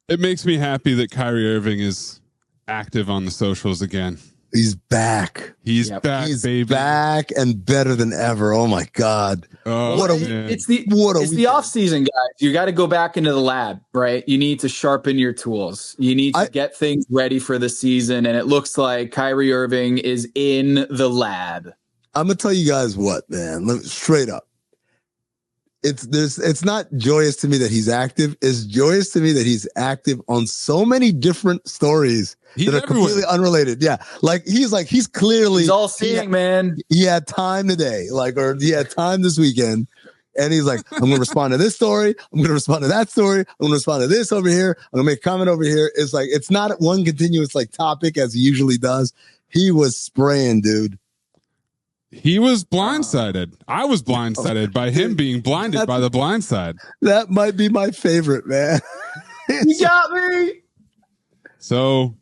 It makes me happy that Kyrie Irving is active on the socials again. He's back. He's back, He's baby. back and better than ever. Oh my God. It's the off season, guys. You got to go back into the lab, right? You need to sharpen your tools. You need to get things ready for the season. And it looks like Kyrie Irving is in the lab. I'm going to tell you guys what, man, straight up. It's not joyous to me that he's active. It's joyous to me that he's active on so many different stories that are completely unrelated. Yeah. He's clearly he's all seeing, man. He had time today, or he had time this weekend. And he's like, I'm going to respond to this story. I'm going to respond to that story. I'm going to respond to this over here. I'm going to make a comment over here. It's like, it's not one continuous topic as he usually does. He was spraying, dude. He was blindsided. I was blindsided by him being blinded by the blind side. That might be my favorite, man. You got me. So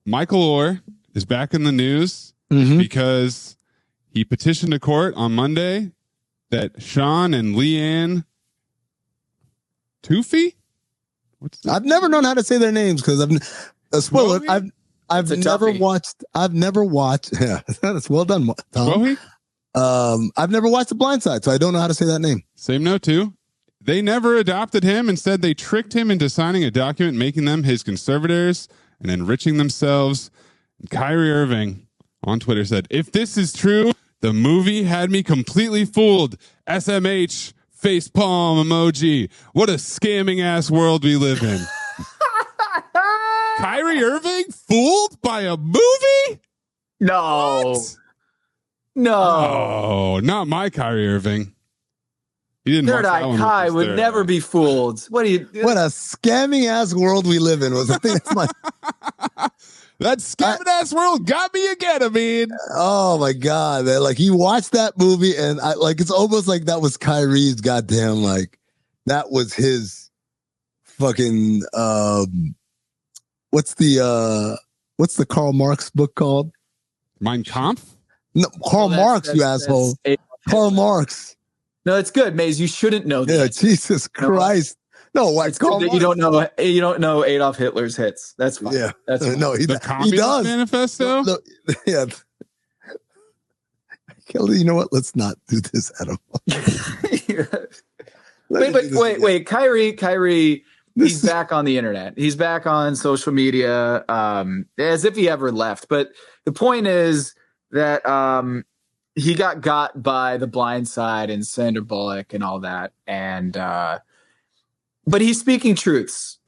Michael Orr is back in the news because he petitioned a court on Monday that Sean and Leanne Tuffy? I've never known how to say their names because spoiler. I've never watched. Yeah, that's well done, Tom. I've never watched The Blind Side, so I don't know how to say that name. Same note too. They never adopted him. Instead, they tricked him into signing a document, making them his conservators and enriching themselves. And Kyrie Irving on Twitter said, "If this is true, the movie had me completely fooled. SMH facepalm emoji. What a scamming ass world we live in." Kyrie Irving fooled by a movie? No. What? No, not my Kyrie Irving. He didn't. Third Eye Kai would never be fooled. What a scamming ass world we live in. Was I think that's my that scamming ass world got me again. I mean, oh my God, man! He watched that movie, and it's almost like that was Kyrie's goddamn that was his fucking What's the Karl Marx book called? Mein Kampf? No, Karl Marx, you asshole. Karl Marx. No, it's good, Maze. You shouldn't know that. Yeah, Jesus Christ. No, why? It's good that you don't know Adolf Hitler's hits. That's fine. Yeah. That's fine. No, he does. Manifesto? No, yeah. Kelly, you know what? Let's not do this at all. Wait. Kyrie. He's back on the internet. He's back on social media as if he ever left. But the point is that he got by The Blind Side and Sandra Bullock and all that. And but he's speaking truths.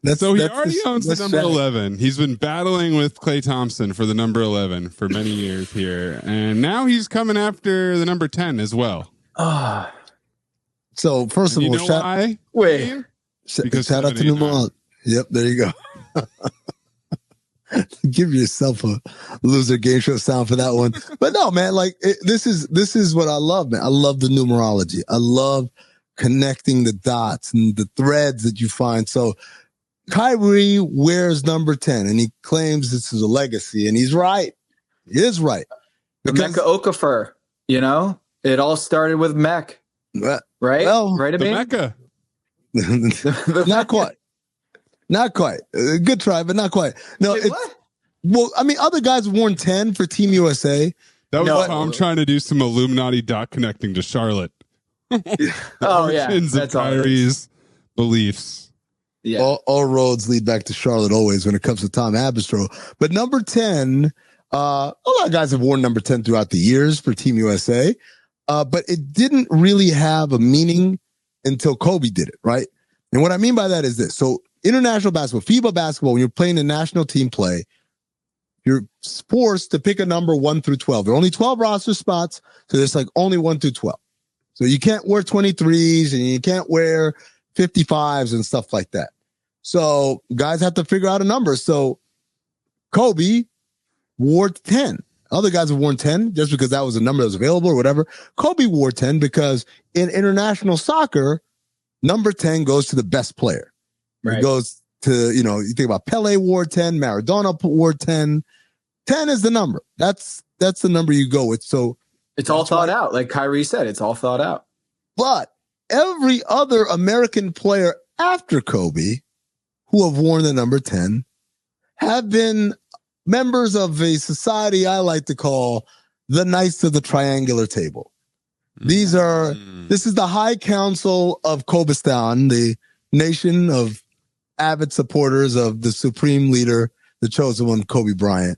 He already owns the number 11. He's been battling with Klay Thompson for the number 11 for many years here. And now he's coming after the number 10 as well. So first of all, why? Wait. Because shout out to numerology. Yep, there you go. Give yourself a loser game show sound for that one. But no, man, this is what I love, man. I love the numerology. I love connecting the dots and the threads that you find. So Kyrie wears number 10 and he claims this is a legacy, and he's right. He is right. Because Mecca Okafor, it all started with Mech. Right? Well, right, the Mecca. Not quite. Good try, but not quite. No, what? Well, I mean, other guys have worn 10 for Team USA. That was Tom trying to do some Illuminati dot connecting to Charlotte. Oh yeah, that's Kyrie's beliefs. Yeah, all roads lead back to Charlotte always when it comes to Tom Abistro. But number 10, a lot of guys have worn number 10 throughout the years for Team USA, but it didn't really have a meaning until Kobe did it, right? And what I mean by that is this. So international basketball, FIBA basketball, when you're playing a national team play, you're forced to pick a number 1 through 12. There are only 12 roster spots, so there's only 1 through 12. So you can't wear 23s and you can't wear 55s and stuff like that. So guys have to figure out a number. So Kobe wore 10. Other guys have worn 10 just because that was a number that was available or whatever. Kobe wore 10 because in international soccer, number 10 goes to the best player. Right. It goes to, you think about Pele wore 10, Maradona wore 10. 10 is the number. That's the number you go with. So it's all thought out. Like Kyrie said, it's all thought out. But every other American player after Kobe who have worn the number 10 have been members of a society I like to call the Knights of the Triangular Table. This is the High Council of Kobistan, the nation of avid supporters of the supreme leader, the chosen one, Kobe Bryant.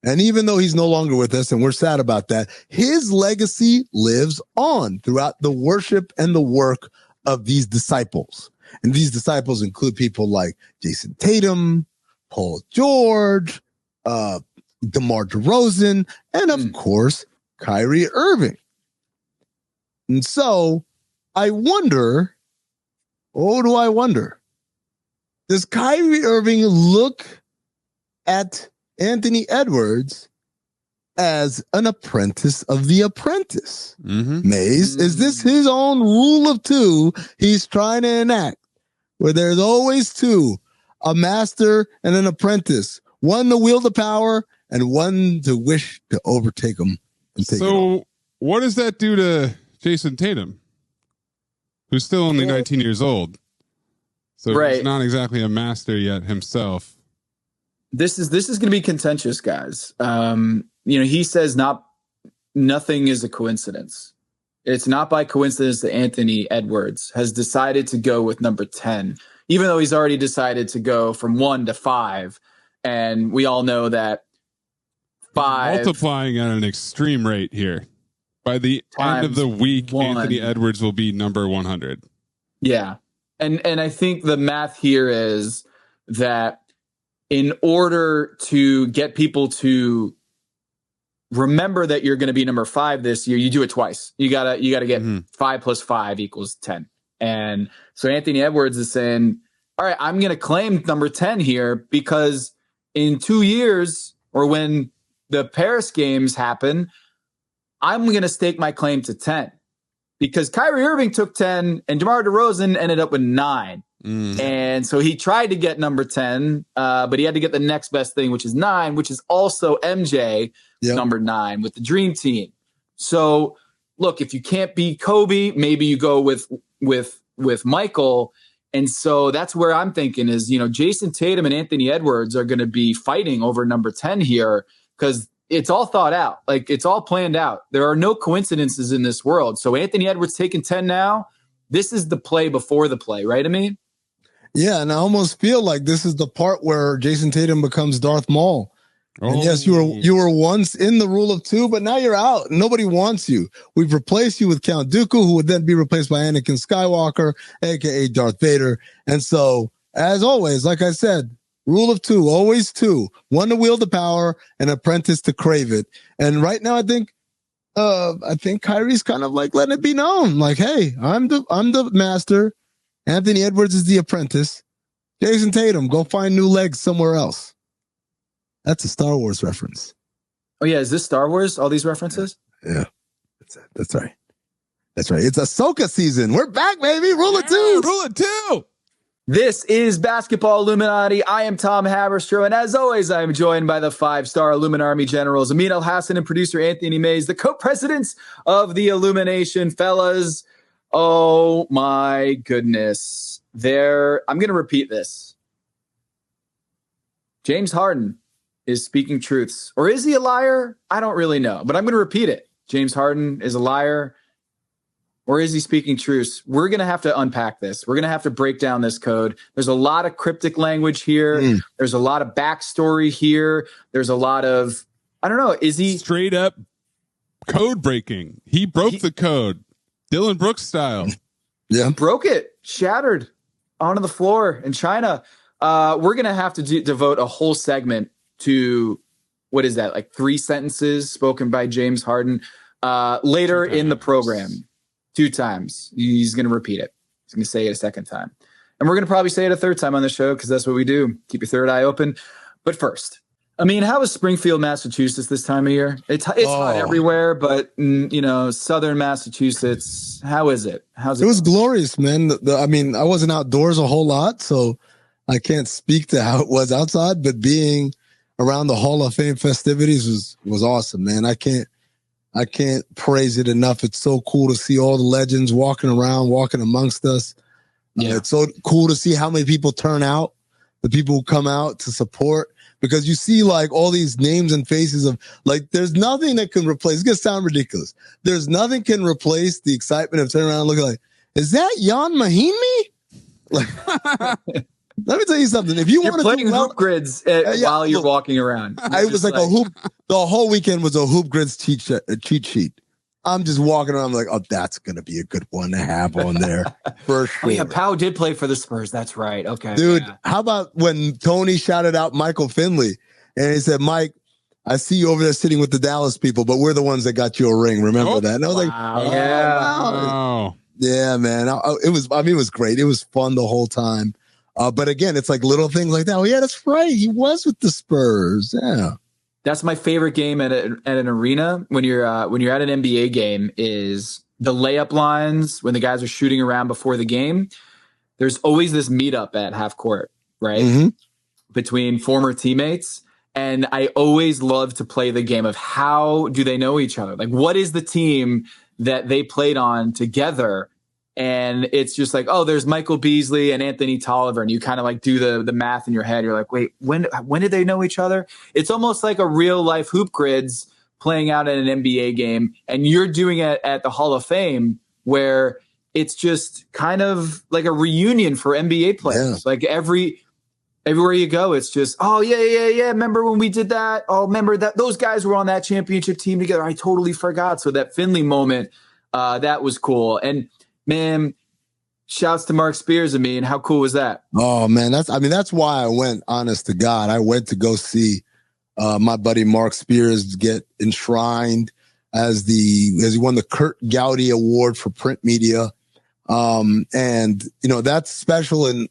And even though he's no longer with us, and we're sad about that, his legacy lives on throughout the worship and the work of these disciples. And these disciples include people like Jason Tatum, Paul George, DeMar DeRozan, and of course, Kyrie Irving. And so I wonder, does Kyrie Irving look at Anthony Edwards as an apprentice of the apprentice? Maze, is this his own rule of two he's trying to enact, where there's always two, a master and an apprentice, one to wield the power and one to wish to overtake him and take it all? What does that do to Jason Tatum, who's still only 19 years old? So he's not exactly a master yet himself. This is going to be contentious, guys. He says nothing is a coincidence. It's not by coincidence that Anthony Edwards has decided to go with number 10, even though he's already decided to go from 1 to 5. And we all know that 5 multiplying at an extreme rate here. By the end of the week, Anthony Edwards will be number 100. Yeah. And I think the math here is that in order to get people to remember that you're going to be number 5 this year, you do it twice. You gotta get 5 plus 5 equals 10. And so Anthony Edwards is saying, all right, I'm going to claim number 10 here because in 2 years, or when the Paris games happen, I'm going to stake my claim to 10 because Kyrie Irving took 10 and DeMar DeRozan ended up with 9. And so he tried to get number 10, but he had to get the next best thing, which is 9, which is also MJ number 9 with the Dream Team. So look, if you can't beat Kobe, maybe you go with Michael. And so that's where I'm thinking is, Jason Tatum and Anthony Edwards are going to be fighting over number 10 here because it's all thought out. Like it's all planned out. There are no coincidences in this world. So Anthony Edwards taking 10 now, this is the play before the play, right, Amin? Yeah, and I almost feel like this is the part where Jason Tatum becomes Darth Maul. And yes, you were once in the rule of 2, but now you're out. Nobody wants you. We've replaced you with Count Dooku, who would then be replaced by Anakin Skywalker, aka Darth Vader. And so, as always, like I said, rule of 2, always 2. One to wield the power, an apprentice to crave it. And right now, I think Kyrie's kind of like letting it be known, like, hey, I'm the master. Anthony Edwards is the apprentice. Jason Tatum, go find new legs somewhere else. That's a Star Wars reference. Oh, yeah. Is this Star Wars? All these references? Yeah. That's right. That's right. It's Ahsoka season. We're back, baby. Rule of 2. Rule of 2. This is Basketball Illuminati. I am Tom Haberstroh, and as always, I am joined by the 5-star Illuminati generals, Amin Al-Hassan and producer Anthony Mays, the co-presidents of the Illumination. Fellas, oh my goodness. I'm going to repeat this. James Harden is speaking truths. Or is he a liar? I don't really know, but I'm going to repeat it. James Harden is a liar. Or is he speaking truths? We're going to have to unpack this. We're going to have to break down this code. There's a lot of cryptic language here. There's a lot of backstory here. There's a lot of, I don't know, is he straight up code breaking? He broke the code. Dylan Brooks style. Yeah. Broke it. Shattered onto the floor in China. We're going to have to devote a whole segment to, what is that, like 3 sentences spoken by James Harden later in the program. 2 times. He's going to repeat it. He's going to say it a second time. And we're going to probably say it a third time on the show because that's what we do. Keep your third eye open. But first, I mean, how is Springfield, Massachusetts this time of year? It's hot everywhere, but, southern Massachusetts, how is it? How's it? It was glorious, man. I wasn't outdoors a whole lot, so I can't speak to how it was outside, but being around the Hall of Fame festivities was awesome, man. I can't praise it enough. It's so cool to see all the legends walking amongst us. Yeah. It's so cool to see how many people turn out. the people who come out to support, because you see like all these names and faces of like, there's nothing that can replace, it's going to sound ridiculous. There's nothing can replace the excitement of turning around and looking like, is that Jan Mahinmi? Like, let me tell you something. If you want to playing hoop grids while you're walking around, it was like a hoop. The whole weekend was a hoop grids cheat sheet. I'm just walking around like, oh, that's going to be a good one to have on there for sure. Oh, yeah, Powell did play for the Spurs. That's right. Okay. Dude, how about when Tony shouted out Michael Finley and he said, Mike, I see you over there sitting with the Dallas people, but we're the ones that got you a ring. Remember that? And I was like, Wow. Yeah, man. It was great. It was fun the whole time. But again, it's like little things like that. Oh, yeah, that's right. He was with the Spurs. Yeah. That's my favorite game at an arena when you're at an NBA game is the layup lines when the guys are shooting around before the game. There's always this meetup at half court, right? Mm-hmm. Between former teammates. And I always love to play the game of how do they know each other? Like, what is the team that they played on together? And it's just like, oh, there's Michael Beasley and Anthony Tolliver. And you kind of like do the math in your head. You're like, wait, when did they know each other? It's almost like a real life hoop grids playing out at an NBA game. And you're doing it at the Hall of Fame where it's just kind of like a reunion for NBA players. Yeah. Like everywhere you go, it's just, oh, yeah. Remember when we did that? Oh, remember that those guys were on that championship team together. I totally forgot. So that Finley moment, that was cool. And man, shouts to Marc Spears, Amin. How cool was that? Oh, man. That's why I went, honest to God. I went to go see my buddy Marc Spears get enshrined as he won the Curt Gowdy Award for print media. And, that's special in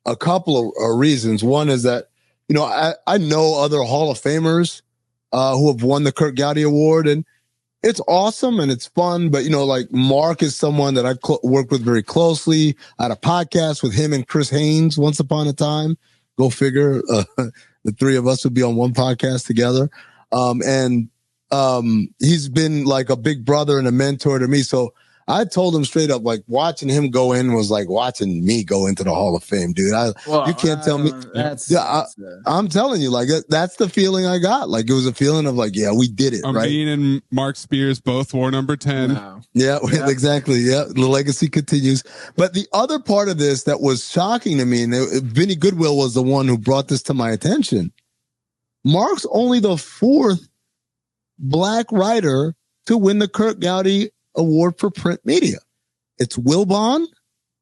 a couple of reasons. One is that, I know other Hall of Famers who have won the Curt Gowdy Award, and it's awesome and it's fun. But, like Mark is someone that I worked with very closely. I had a podcast with him and Chris Haynes once upon a time. Go figure. The three of us would be on one podcast together. And he's been like a big brother and a mentor to me. So I told him straight up, like watching him go in was like watching me go into the Hall of Fame, dude. You can't tell me. I'm telling you, like that's the feeling I got. Like it was a feeling of like, yeah, we did it. Amin right? and Marc Spears both wore number 10. Wow. Yeah, exactly. Yeah, the legacy continues. But the other part of this that was shocking to me, and Vinny Goodwill was the one who brought this to my attention. Mark's only the fourth black writer to win the Curt Gowdy Award for print media. It's Wilbon,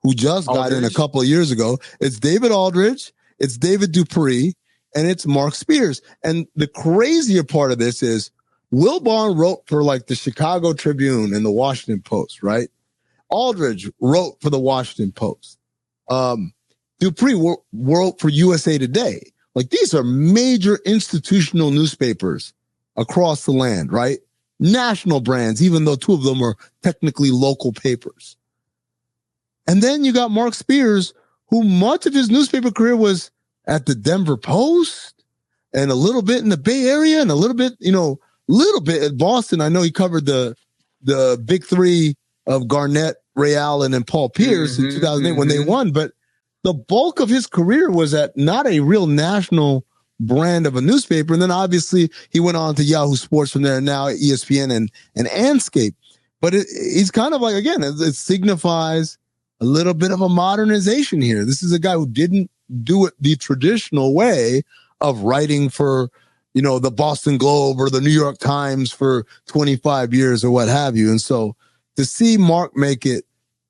who just got in a couple of years ago. It's David Aldridge. It's David Dupree, and it's Marc Spears. And the crazier part of this is Wilbon wrote for like the Chicago Tribune and the Washington Post, right? Aldridge wrote for the Washington Post. Dupree wrote for USA Today. Like these are major institutional newspapers across the land, right? National brands, even though two of them are technically local papers. And then you got Marc Spears, who much of his newspaper career was at the Denver Post and a little bit in the Bay Area and a little bit at Boston. I know he covered the big three of Garnett, Ray Allen, and Paul Pierce in 2008 when they won. But the bulk of his career was at not a real national brand of a newspaper. And then obviously he went on to Yahoo Sports from there, now ESPN and Anscape. But he's kind of like, again, it signifies a little bit of a modernization here. This is a guy who didn't do it the traditional way of writing for, the Boston Globe or the New York Times for 25 years or what have you. And so to see Mark make it,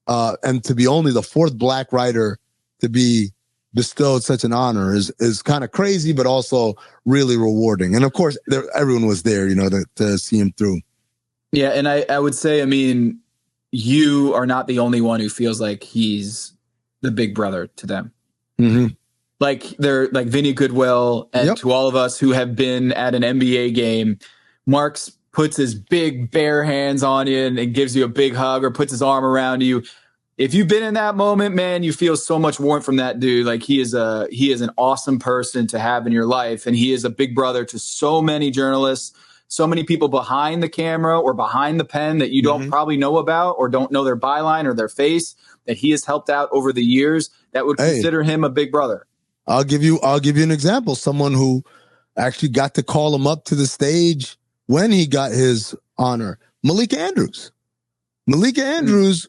and to be only the fourth black writer to be bestowed such an honor is kind of crazy, but also really rewarding. And of course, everyone was there, to see him through. Yeah. And I would say, you are not the only one who feels like he's the big brother to them. Mm-hmm. Like they're like Vinny Goodwill and to all of us who have been at an NBA game, Mark puts his big bare hands on you and gives you a big hug or puts his arm around you. If you've been in that moment, man, you feel so much warmth from that dude. Like he is an awesome person to have in your life. And he is a big brother to so many journalists, so many people behind the camera or behind the pen that you don't probably know about or don't know their byline or their face that he has helped out over the years that would consider him a big brother. I'll give you an example. Someone who actually got to call him up to the stage when he got his honor. Malika Andrews. Malika Andrews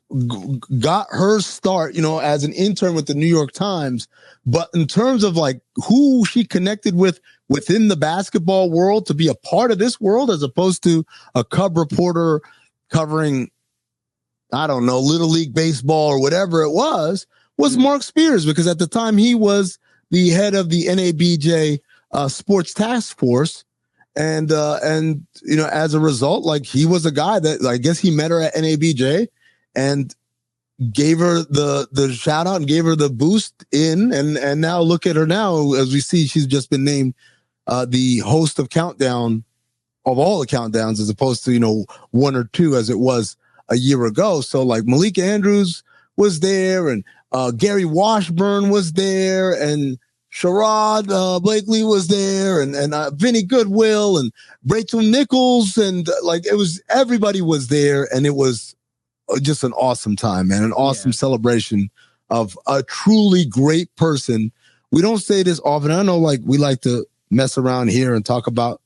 got her start, as an intern with the New York Times. But in terms of like who she connected with within the basketball world to be a part of this world, as opposed to a cub reporter covering, I don't know, Little League baseball or whatever it was Marc Spears, because at the time he was the head of the NABJ sports task force. And as a result, like, he was a guy that, I guess, he met her at NABJ and gave her the shout out and gave her the boost in. And now look at her now, as we see, she's just been named the host of Countdown, of all the countdowns, as opposed to, one or two as it was a year ago. So like Malika Andrews was there, and Gary Washburn was there, and Sherrod Blakely was there, and Vinny Goodwill and Rachel Nichols, and everybody was there, and it was just an awesome time, man, an awesome celebration of a truly great person. We don't say this often. I know, we like to mess around here and talk about,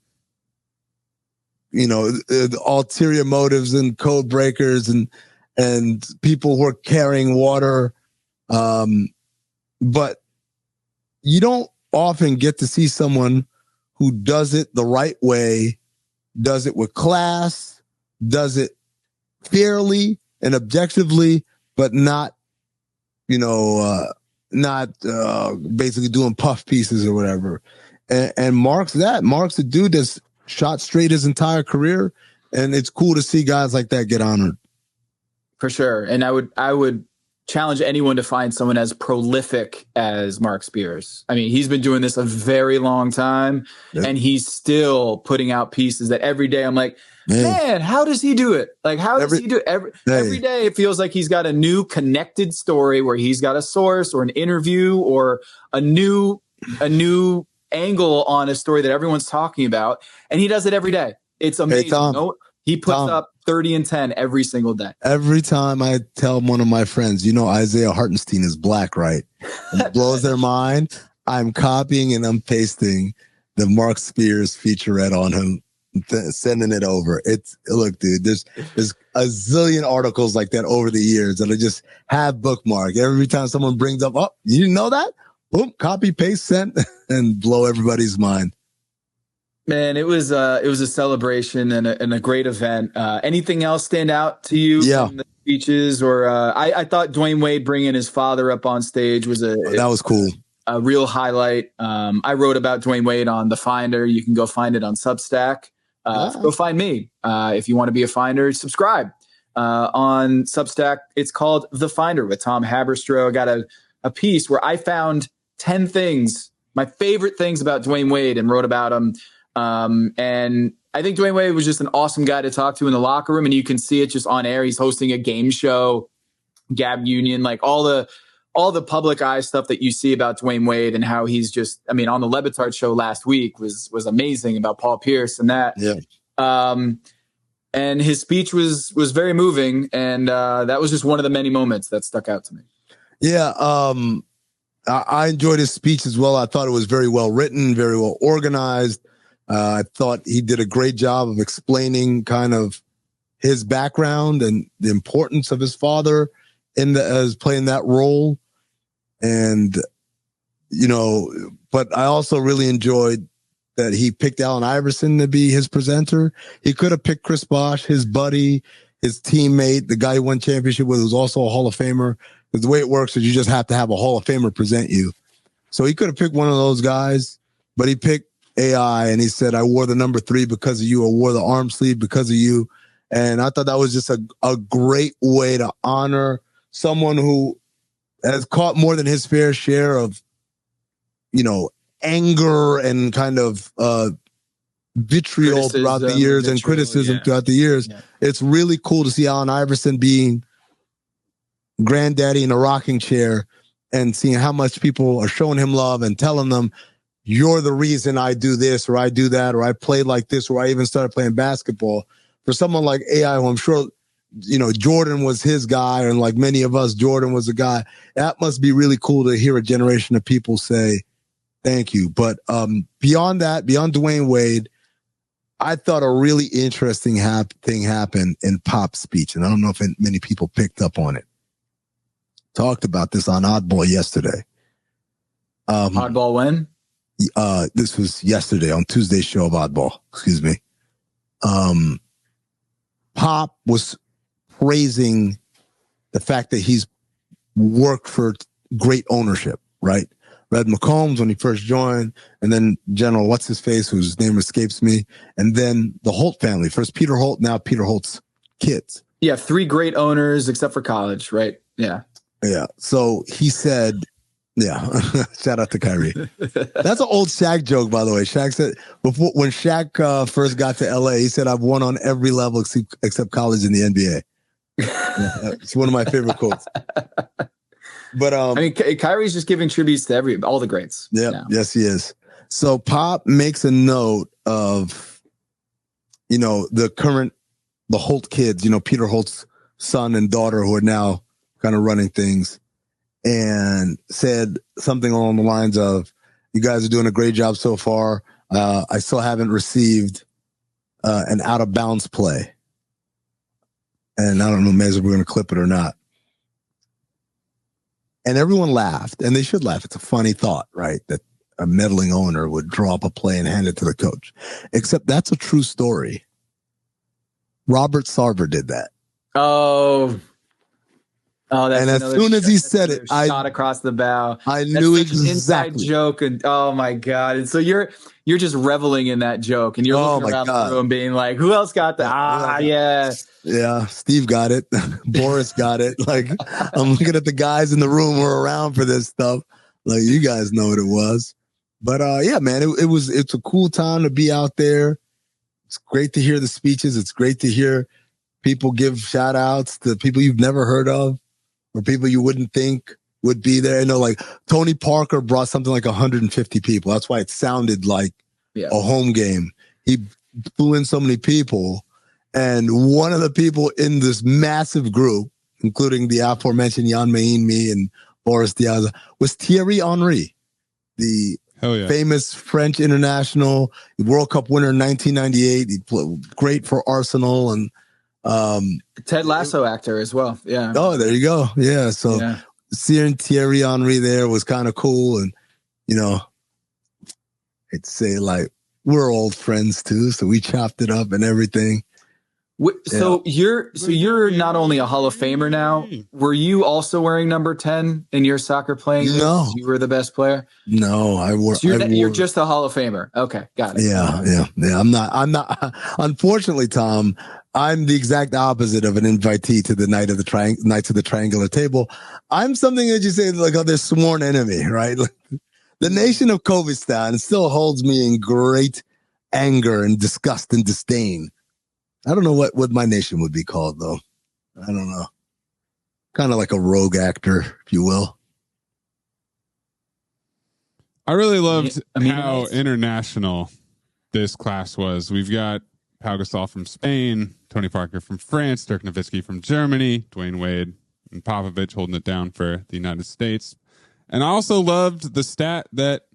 the ulterior motives and code breakers and people who are carrying water, but you don't often get to see someone who does it the right way, does it with class, does it fairly and objectively, but not basically doing puff pieces or whatever. And Marc's that. Marc's a dude that's shot straight his entire career, and it's cool to see guys like that get honored. For sure. And I would challenge anyone to find someone as prolific as Marc Spears. I mean, he's been doing this a very long time, and he's still putting out pieces that every day I'm like, man, how does he do it? Like, how does he do it? Every day it feels like he's got a new connected story where he's got a source or an interview or a new angle on a story that everyone's talking about. And he does it every day. It's amazing. Hey, he puts up 30 and 10 every single day. Every time I tell one of my friends, Isaiah Hartenstein is black, right? And it blows their mind. I'm copying and I'm pasting the Marc Spears featurette on him, sending it over. Look, dude, there's a zillion articles like that over the years that I just have bookmarked. Every time someone brings up, oh, you didn't know that? Boom, copy, paste, sent, and blow everybody's mind. Man, it was a celebration and a great event. Anything else stand out to you from the speeches? Or I thought Dwyane Wade bringing his father up on stage was that was cool. A real highlight. I wrote about Dwyane Wade on The Finder. You can go find it on Substack. Go find me. If you want to be a finder, subscribe. On Substack, it's called The Finder with Tom Haberstroh. I got a piece where I found 10 things, my favorite things about Dwyane Wade, and wrote about him. And I think Dwyane Wade was just an awesome guy to talk to in the locker room, and you can see it just on air. He's hosting a game show, Gab Union, like all the public eye stuff that you see about Dwyane Wade, and how he's just, I mean, on the Le Batard Show last week was amazing about Paul Pierce and that. Yeah. And his speech was very moving, and that was just one of the many moments that stuck out to me. Yeah. I enjoyed his speech as well. I thought it was very well written, very well organized. I thought he did a great job of explaining kind of his background and the importance of his father as playing that role. And, but I also really enjoyed that he picked Allen Iverson to be his presenter. He could have picked Chris Bosh, his buddy, his teammate, the guy who won championship with, who's also a Hall of Famer. Because the way it works is you just have to have a Hall of Famer present you. So he could have picked one of those guys, but he picked AI, and he said, I wore the number 3 because of you. I wore the arm sleeve because of you. And I thought that was just a great way to honor someone who has caught more than his fair share of, anger and kind of vitriol throughout the years and criticism throughout the years. Yeah. It's really cool to see Allen Iverson being granddaddy in a rocking chair and seeing how much people are showing him love and telling them, you're the reason I do this or I do that or I play like this or I even started playing basketball. For someone like AI, who I'm sure, Jordan was his guy, and like many of us, Jordan was a guy. That must be really cool to hear a generation of people say, Thank you. But beyond that, beyond Dwyane Wade, I thought a really interesting thing happened in Pop's speech, and I don't know if many people picked up on it. Talked about this on Oddball yesterday. Oddball when? This was yesterday on Tuesday's show of Oddball. Excuse me. Pop was praising the fact that he's worked for great ownership, right? Red McCombs when he first joined, and then General What's-His-Face, whose name escapes me, and then the Holt family. First Peter Holt, now Peter Holt's kids. Yeah, 3 great owners except for college, right? Yeah. Yeah. So he said, yeah, shout out to Kyrie. That's an old Shaq joke, by the way. Shaq said, before, when Shaq first got to LA, he said, I've won on every level except college in the NBA. Yeah, it's one of my favorite quotes. But I mean, Kyrie's just giving tributes to all the greats. Yeah, now. Yes, he is. So Pop makes a note of, the Holt kids, Peter Holt's son and daughter who are now kind of running things, and said something along the lines of, you guys are doing a great job so far. I still haven't received an out of bounds play. And I don't know, maybe we're going to clip it or not. And everyone laughed, and they should laugh. It's a funny thought, right? That a meddling owner would draw up a play and hand it to the coach. Except that's a true story. Robert Sarver did that. Oh, that's and as soon as he said it, I shot across the bow. I knew exactly. Inside joke, and oh my god! And so you're just reveling in that joke, and you're looking around the room, being like, "Who else got that?" Yeah. Steve got it. Boris got it. Like, I'm looking at the guys in the room who are around for this stuff. Like, you guys know what it was. But yeah, man, it's a cool time to be out there. It's great to hear the speeches. It's great to hear people give shout outs to people you've never heard of, or people you wouldn't think would be there. Like Tony Parker brought something like 150 people. That's why it sounded like a home game. He flew in so many people. And one of the people in this massive group, including the aforementioned Jan me and Boris Diaz, was Thierry Henry, the famous French international, World Cup winner in 1998. He played great for Arsenal, and Ted Lasso actor as well. Yeah. Oh, there you go. Yeah. So seeing Thierry Henry there was kind of cool. And, I'd say, like, we're old friends too. So we chopped it up and everything. So you're not only a Hall of Famer now. Were you also wearing number 10 in your soccer playing? No, you were the best player. No, I wore. So you're just a Hall of Famer. Okay, got it. Yeah. I'm not. Unfortunately, Tom, I'm the exact opposite of an invitee to the Nights of the Triangular Table. I'm something that you say like their sworn enemy, right? Like, the nation of Kovistan still holds me in great anger and disgust and disdain. I don't know what my nation would be called, though. I don't know. Kind of like a rogue actor, if you will. I really loved how international this class was. We've got Pau Gasol from Spain, Tony Parker from France, Dirk Nowitzki from Germany, Dwyane Wade and Popovich holding it down for the United States. And I also loved the stat that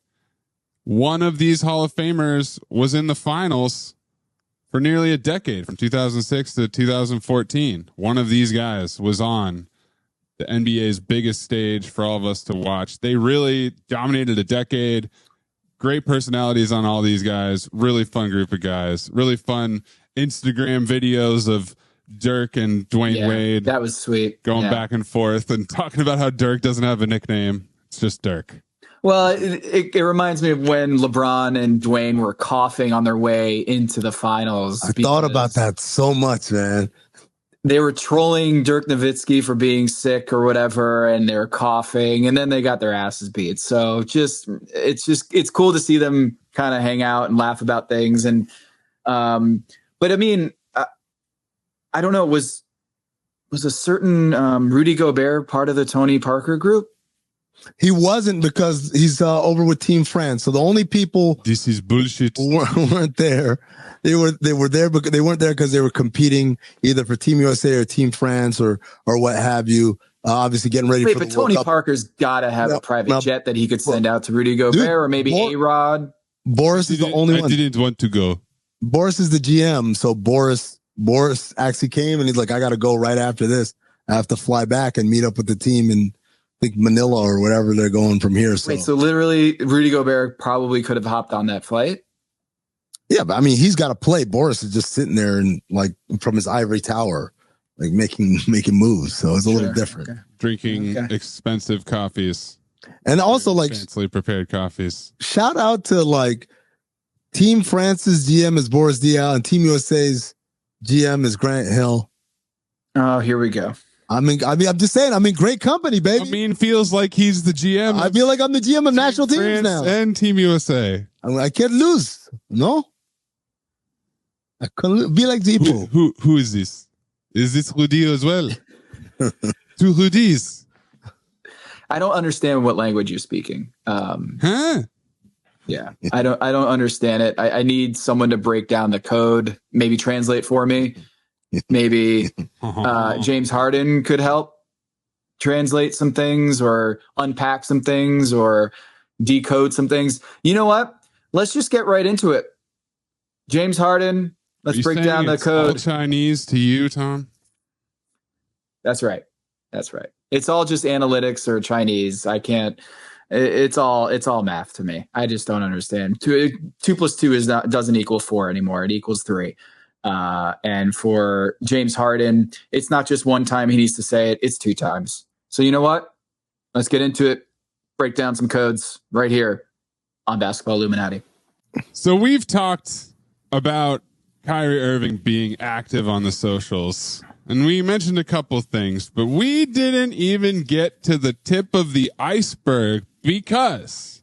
one of these Hall of Famers was in the finals for nearly a decade, from 2006 to 2014. One of these guys was on the NBA's biggest stage for all of us to watch. They really dominated a decade. Great personalities on all these guys. Really fun group of guys. Really fun Instagram videos of Dirk and Dwyane Wade. That was sweet. Going back and forth and talking about how Dirk doesn't have a nickname. It's just Dirk. Well, it reminds me of when LeBron and Dwyane were coughing on their way into the finals. I thought about that so much, man. They were trolling Dirk Nowitzki for being sick or whatever, and they were coughing, and then they got their asses beat. So it's cool to see them kind of hang out and laugh about things. And but I mean, I don't know, was a certain Rudy Gobert part of the Tony Parker group? He wasn't because he's over with Team France. So the only people this is bullshit weren't there. They were there, but they weren't there because they were competing either for Team USA or Team France or what have you. Obviously getting ready for the but Tony Parker's got to have a private jet that he could send out to Rudy Gobert or maybe A-Rod. Boris is the only one. I didn't want to go. Boris is the GM. So Boris actually came and he's like, I got to go right after this. I have to fly back and meet up with the team in I think Manila or wherever they're going from here. So. Wait, so literally Rudy Gobert probably could have hopped on that flight? Yeah, but I mean, he's got to play. Boris is just sitting there and like from his ivory tower, like making moves. So it's a little different. Okay. Drinking expensive coffees. And also like fancily prepared coffees. Shout out to like Team France's GM is Boris Diaw and Team USA's GM is Grant Hill. Oh, here we go. I mean, I'm just saying, I'm in great company, baby. Amin feels like he's the GM. I feel like I'm the GM of national teams France now. And Team USA. I can't lose. No? I can't be like people. Who is this? Is this Rudy as well? Two Rudis. I don't understand what language you're speaking. Huh? Yeah, I don't understand it. I need someone to break down the code, maybe translate for me. Maybe James Harden could help translate some things or unpack some things or decode some things. You know what? Let's just get right into it. James Harden, let's break down the code. All Chinese to you, Tom? That's right. It's all just analytics or Chinese. I can't. It's all math to me. I just don't understand. 2 + 2 doesn't equal 4 anymore. It equals 3. And for James Harden, it's not just one time he needs to say it, it's 2 times. So you know what? Let's get into it. Break down some codes right here on Basketball Illuminati. So we've talked about Kyrie Irving being active on the socials, and we mentioned a couple things, but we didn't even get to the tip of the iceberg because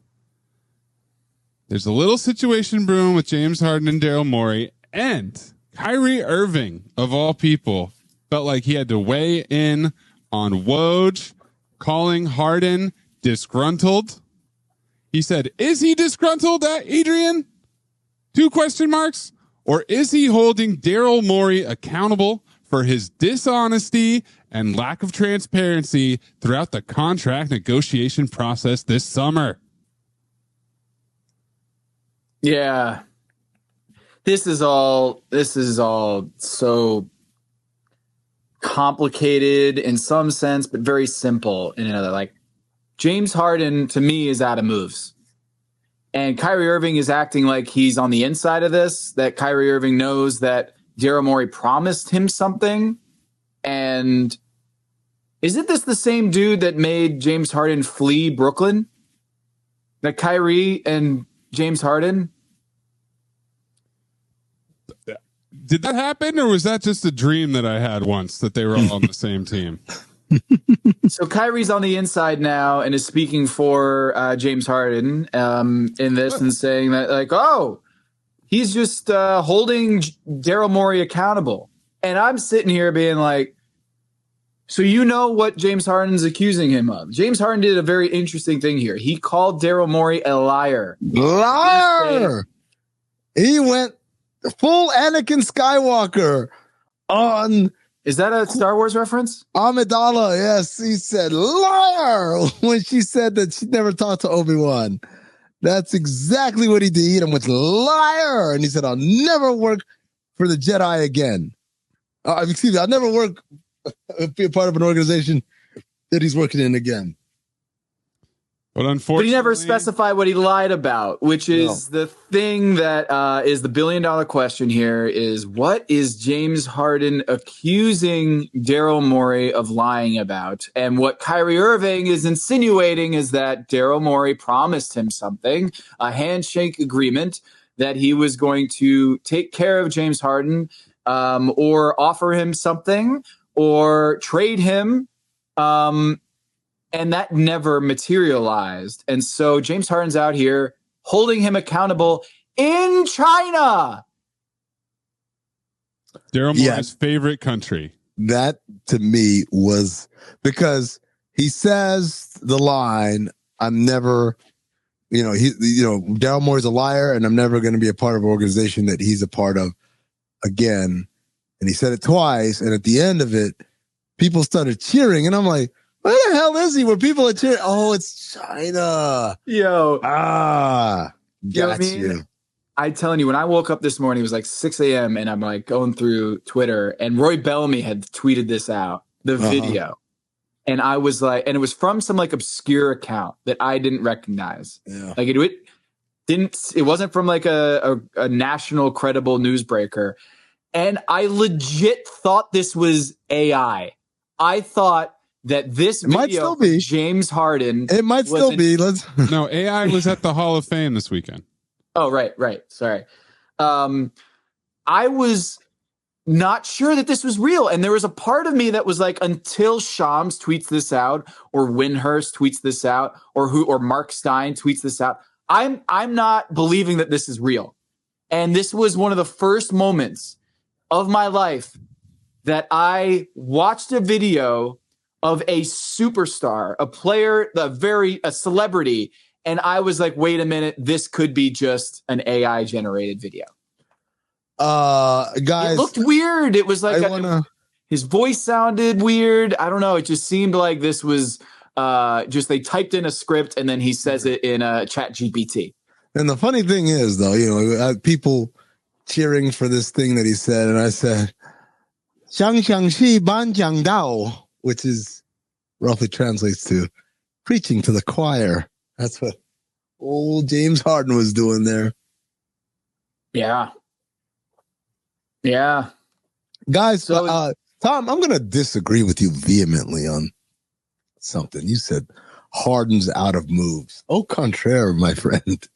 there's a little situation brewing with James Harden and Daryl Morey, and Kyrie Irving, of all people, felt like he had to weigh in on Woj calling Harden disgruntled. He said, is he disgruntled, Adrian? 2 question marks. Or is he holding Daryl Morey accountable for his dishonesty and lack of transparency throughout the contract negotiation process this summer? Yeah. This is all so complicated in some sense, but very simple in another. Like James Harden to me is out of moves. And Kyrie Irving is acting like he's on the inside of this, that Kyrie Irving knows that Daryl Morey promised him something. And isn't this the same dude that made James Harden flee Brooklyn? That Kyrie and James Harden? Did that happen, or was that just a dream that I had once that they were all on the same team? So Kyrie's on the inside now and is speaking for James Harden in this and saying that, like, oh, he's just holding Daryl Morey accountable. And I'm sitting here being like, so you know what James Harden's accusing him of? James Harden did a very interesting thing here. He called Daryl Morey a liar. Liar! He went full Anakin Skywalker on... Is that a Star Wars reference? Amidala, yes. He said, liar, when she said that she never talked to Obi-Wan. That's exactly what he did. He hit him with liar. And he said, I'll never work for the Jedi again. Excuse me, I'll never be a part of an organization that he's working in again. But unfortunately, he never specified what he lied about, which is the thing that is the $1 billion question here is what is James Harden accusing Daryl Morey of lying about? And what Kyrie Irving is insinuating is that Daryl Morey promised him something, a handshake agreement that he was going to take care of James Harden or offer him something or trade him. And that never materialized. And so James Harden's out here holding him accountable in China. Daryl Morey's favorite country. That to me was because he says the line, I'm never, Daryl Morey's a liar and I'm never going to be a part of an organization that he's a part of again. And he said it twice. And at the end of it, people started cheering. And I'm like, where the hell is he? Where people are cheering? Oh, it's China. Got you. I'm telling you, when I woke up this morning, it was like 6 a.m. and I'm like going through Twitter and Roy Bellamy had tweeted this out, the video. And I was like, and it was from some like obscure account that I didn't recognize. Yeah. Like it wasn't from like a national credible newsbreaker. And I legit thought this was AI. I thought that this video might still be James Harden. It might still be. No, AI was at the Hall of Fame this weekend. Oh, right. Sorry. I was not sure that this was real. And there was a part of me that was like, until Shams tweets this out or Windhurst tweets this out or Mark Stein tweets this out, I'm not believing that this is real. And this was one of the first moments of my life that I watched a video of a superstar, a player, a celebrity. And I was like, wait a minute, this could be just an AI generated video. Guys, it looked weird. It was like his voice sounded weird. I don't know. It just seemed like this was just they typed in a script and then he says it in a chat GPT. And the funny thing is, though, people cheering for this thing that he said, and I said, "Xiang xiang xi ban jiang dao," which is roughly translates to preaching to the choir. That's what old James Harden was doing there. Yeah. Guys, so, Tom, I'm going to disagree with you vehemently on something. You said Harden's out of moves. Au contraire, my friend.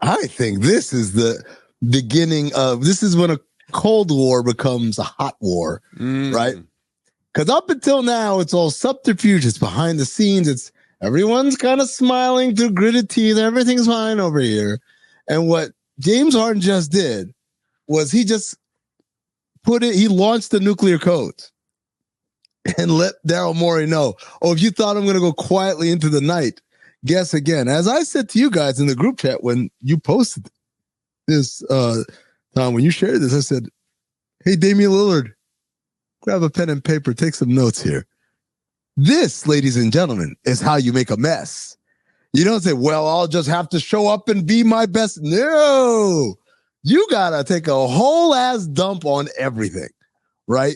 I think this is the beginning this is when a Cold War becomes a hot war, right? Because up until now, it's all subterfuge. It's behind the scenes. Everyone's kind of smiling through gritted teeth. Everything's fine over here. And what James Harden just did was he just he launched the nuclear codes and let Daryl Morey know, if you thought I'm going to go quietly into the night, guess again. As I said to you guys in the group chat when you posted this, Tom, when you shared this, I said, hey, Damian Lillard, grab a pen and paper, take some notes here. This, ladies and gentlemen, is how you make a mess. You don't say, well, I'll just have to show up and be my best. No, you got to take a whole ass dump on everything, right?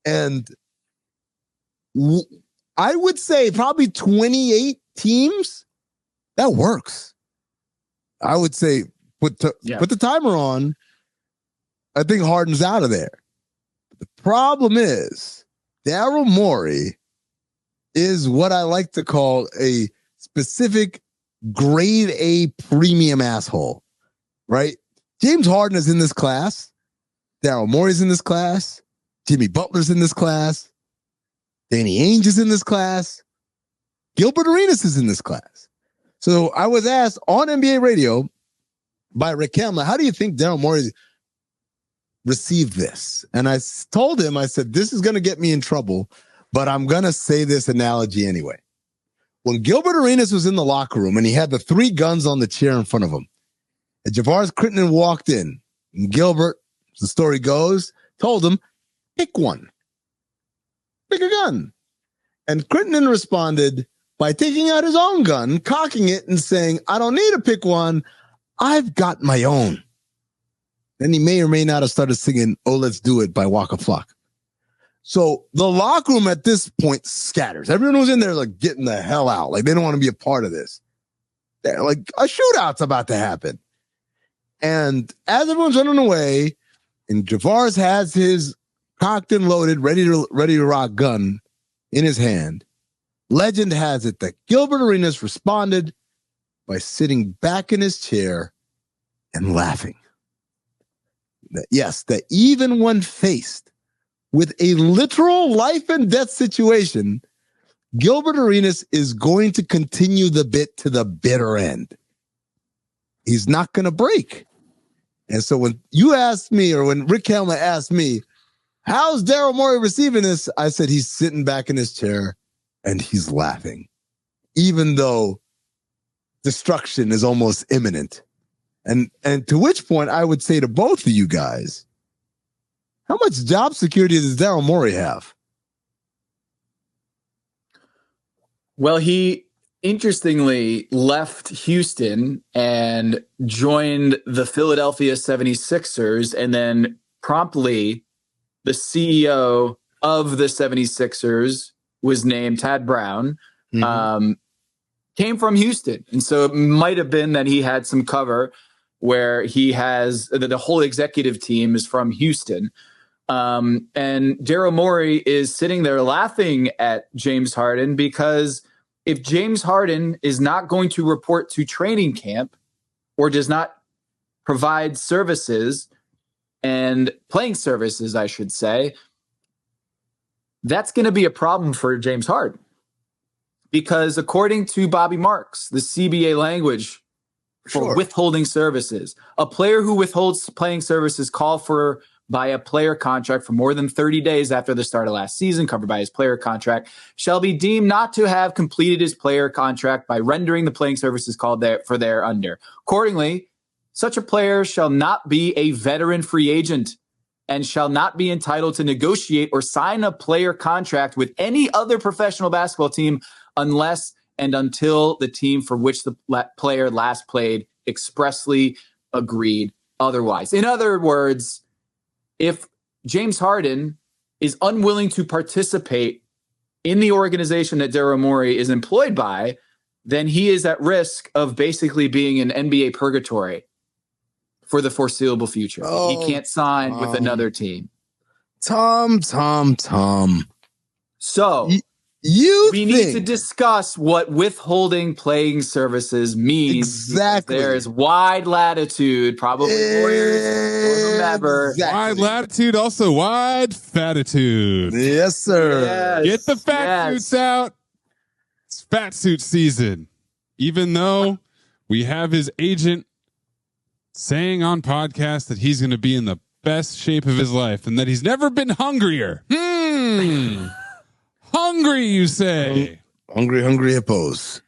And I would say probably 28 teams, that works. I would say put the timer on. I think Harden's out of there. The problem is Daryl Morey is what I like to call a specific grade A premium asshole, right? James Harden is in this class. Daryl Morey's in this class. Jimmy Butler's in this class. Danny Ainge is in this class. Gilbert Arenas is in this class. So I was asked on NBA radio by Rick Hamlin, how do you think Daryl Morey received this? And I told him, I said, this is going to get me in trouble, but I'm going to say this analogy anyway. When Gilbert Arenas was in the locker room and he had the 3 guns on the chair in front of him, and Javaris Crittenton walked in, and Gilbert, the story goes, told him, pick one. Pick a gun. And Crittenton responded by taking out his own gun, cocking it, and saying, I don't need to pick one. I've got my own. Then he may or may not have started singing Oh, Let's Do It by Waka Flocka. So the locker room at this point scatters. Everyone was in there like getting the hell out. Like they don't want to be a part of this. They're like a shootout's about to happen. And as everyone's running away, and Javaris has his cocked and loaded, ready to rock gun in his hand, legend has it that Gilbert Arenas responded by sitting back in his chair and laughing. Yes, that even when faced with a literal life and death situation, Gilbert Arenas is going to continue the bit to the bitter end. He's not going to break. And so when you asked me, or when Rick Hamlin asked me, how's Daryl Morey receiving this? I said, he's sitting back in his chair and he's laughing, even though destruction is almost imminent. And to which point I would say to both of you guys, how much job security does Daryl Morey have? Well, he interestingly left Houston and joined the Philadelphia 76ers, and then promptly the CEO of the 76ers was named Tad Brown, came from Houston. And so it might have been that he had some cover where he has the whole executive team is from Houston. And Daryl Morey is sitting there laughing at James Harden, because if James Harden is not going to report to training camp or does not provide services and playing services, I should say, that's going to be a problem for James Harden. Because according to Bobby Marks, the CBA language for withholding services, a player who withholds playing services called for by a player contract for more than 30 days after the start of last season, covered by his player contract, shall be deemed not to have completed his player contract by rendering the playing services called for thereunder. Accordingly, such a player shall not be a veteran free agent and shall not be entitled to negotiate or sign a player contract with any other professional basketball team unless and until the team for which the player last played expressly agreed otherwise. In other words, if James Harden is unwilling to participate in the organization that Daryl Morey is employed by, then he is at risk of basically being in NBA purgatory for the foreseeable future. He can't sign with another team. Tom. So we need to discuss what withholding playing services means. Exactly. There's wide latitude, probably lawyers will remember. Exactly. Wide latitude, also wide fatitude. Yes, sir. Yes. Get the fat suits out. It's fat suit season. Even though we have his agent saying on podcast that he's going to be in the best shape of his life and that he's never been hungrier. Hungry, you say? Hungry hippos.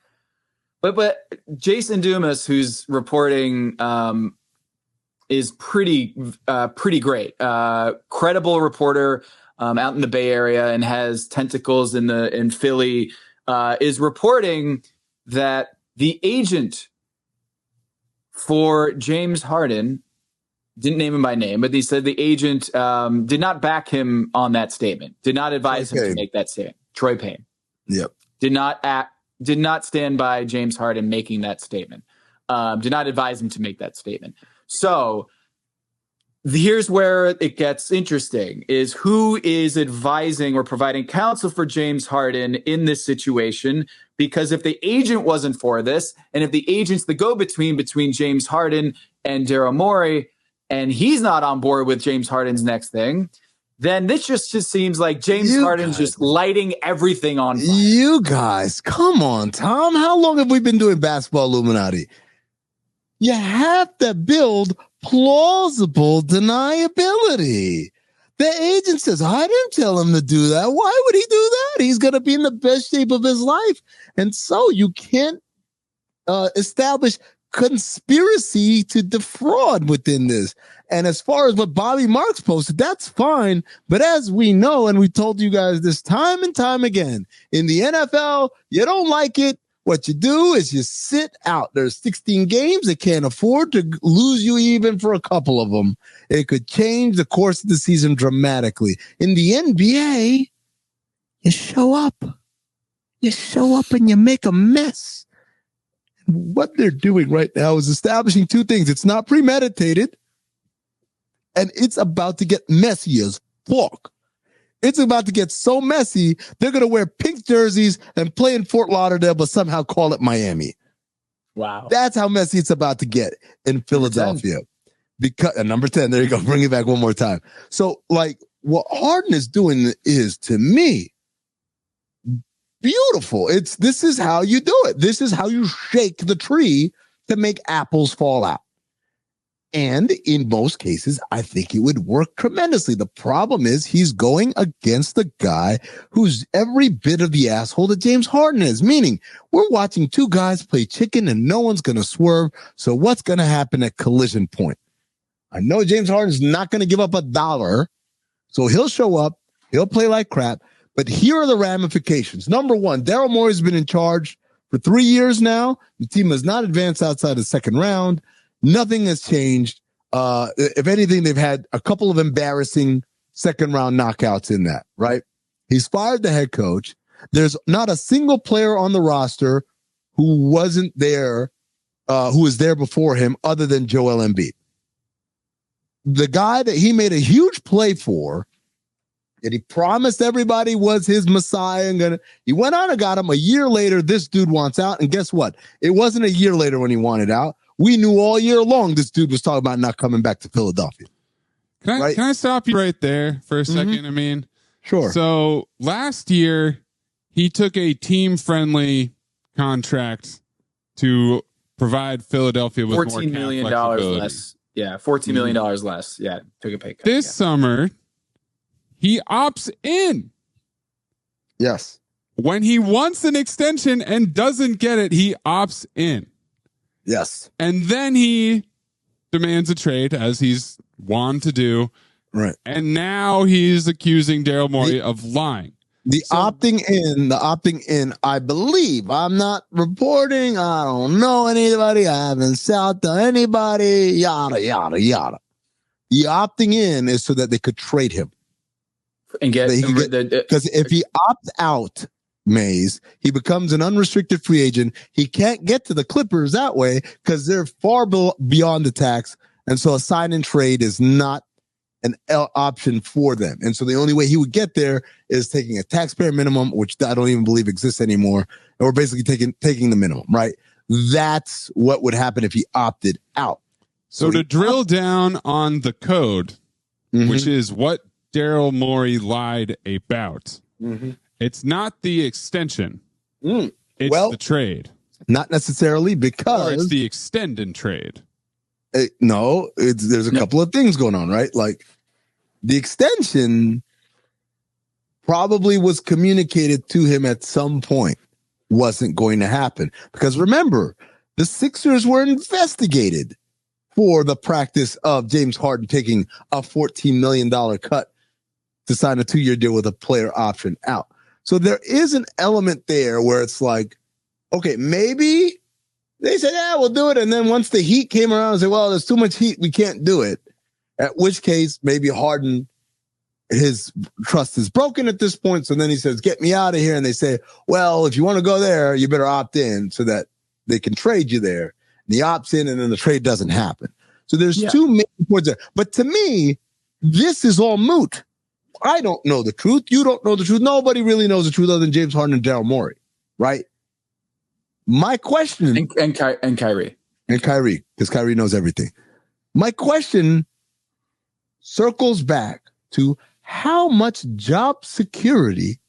But Jason Dumas, who's reporting, is pretty great. Credible reporter out in the Bay Area and has tentacles in Philly. Is reporting that the agent for James Harden, didn't name him by name, but he said the agent did not back him on that statement, did not advise him to make that statement. Troy Payne. Yep. Did not stand by James Harden making that statement. Did not advise him to make that statement. So here's where it gets interesting, is who is advising or providing counsel for James Harden in this situation? Because if the agent wasn't for this, and if the agent's the go-between between James Harden and Daryl Morey, and he's not on board with James Harden's next thing, then this just seems like James Harden's just lighting everything on fire. You guys, come on, Tom. How long have we been doing basketball Illuminati? You have to build plausible deniability. The agent says, I didn't tell him to do that. Why would he do that? He's going to be in the best shape of his life. And so you can't establish conspiracy to defraud within this. And as far as what Bobby Marks posted, that's fine. But as we know, and we told you guys this time and time again, in the NFL, you don't like it. What you do is you sit out. There's 16 games. They can't afford to lose you even for a couple of them. It could change the course of the season dramatically. In the NBA, you show up. You show up and you make a mess. What they're doing right now is establishing two things. It's not premeditated, and it's about to get messy as fuck. It's about to get so messy, they're going to wear pink jerseys and play in Fort Lauderdale, but somehow call it Miami. Wow. That's how messy it's about to get in Philadelphia. Because number 10, there you go. Bring it back one more time. So, like, what Harden is doing is, to me, beautiful. This is how you do it. This is how you shake the tree to make apples fall out. And in most cases, I think it would work tremendously. The problem is he's going against the guy who's every bit of the asshole that James Harden is, meaning we're watching two guys play chicken and no one's going to swerve. So what's going to happen at collision point? I know James Harden's not going to give up $1. So he'll show up. He'll play like crap. But here are the ramifications. Number one, Daryl Morey's been in charge for 3 years now. The team has not advanced outside the second round. Nothing has changed. If anything, they've had a couple of embarrassing second round knockouts in that, right? He's fired the head coach. There's not a single player on the roster who wasn't there, who was there before him other than Joel Embiid. The guy that he made a huge play for, that he promised everybody was his messiah, and he went on and got him. A year later, this dude wants out. And guess what? It wasn't a year later when he wanted out. We knew all year long this dude was talking about not coming back to Philadelphia. Can I stop you right there for a second? I mean, sure. So last year, he took a team-friendly contract to provide Philadelphia with $14 million less. Yeah, $14 million less. Yeah, took a pay cut. This summer, he opts in. Yes. When he wants an extension and doesn't get it, he opts in. Yes. And then he demands a trade, as he's wont to do. Right. And now he's accusing Daryl Morey of lying. The opting in, I believe, I'm not reporting, I don't know anybody, I haven't south to anybody, yada, yada, yada. The opting in is so that they could trade him. And because if he opts out, Mays, he becomes an unrestricted free agent. He can't get to the Clippers that way because they're far beyond the tax. And so a sign and trade is not an option for them. And so the only way he would get there is taking a taxpayer minimum, which I don't even believe exists anymore. Or basically taking the minimum, right? That's what would happen if he opted out. So to drill down on the code, which is what Daryl Morey lied about. It's not the extension. It's the trade. Not necessarily, because... Or it's the extend and trade. There's a couple of things going on, right? Like, the extension probably was communicated to him at some point. Wasn't going to happen. Because remember, the Sixers were investigated for the practice of James Harden taking a $14 million cut to sign a 2-year deal with a player option out. So there is an element there where it's like, okay, maybe they said, yeah, we'll do it. And then once the heat came around and said, well, there's too much heat, we can't do it. At which case, maybe Harden, his trust is broken at this point. So then he says, get me out of here. And they say, well, if you want to go there, you better opt in so that they can trade you there. And he opts in and then the trade doesn't happen. So there's two main points there. But to me, this is all moot. I don't know the truth. You don't know the truth. Nobody really knows the truth other than James Harden and Daryl Morey, right? My question... And Kyrie. And Kyrie, because Kyrie knows everything. My question circles back to how much job security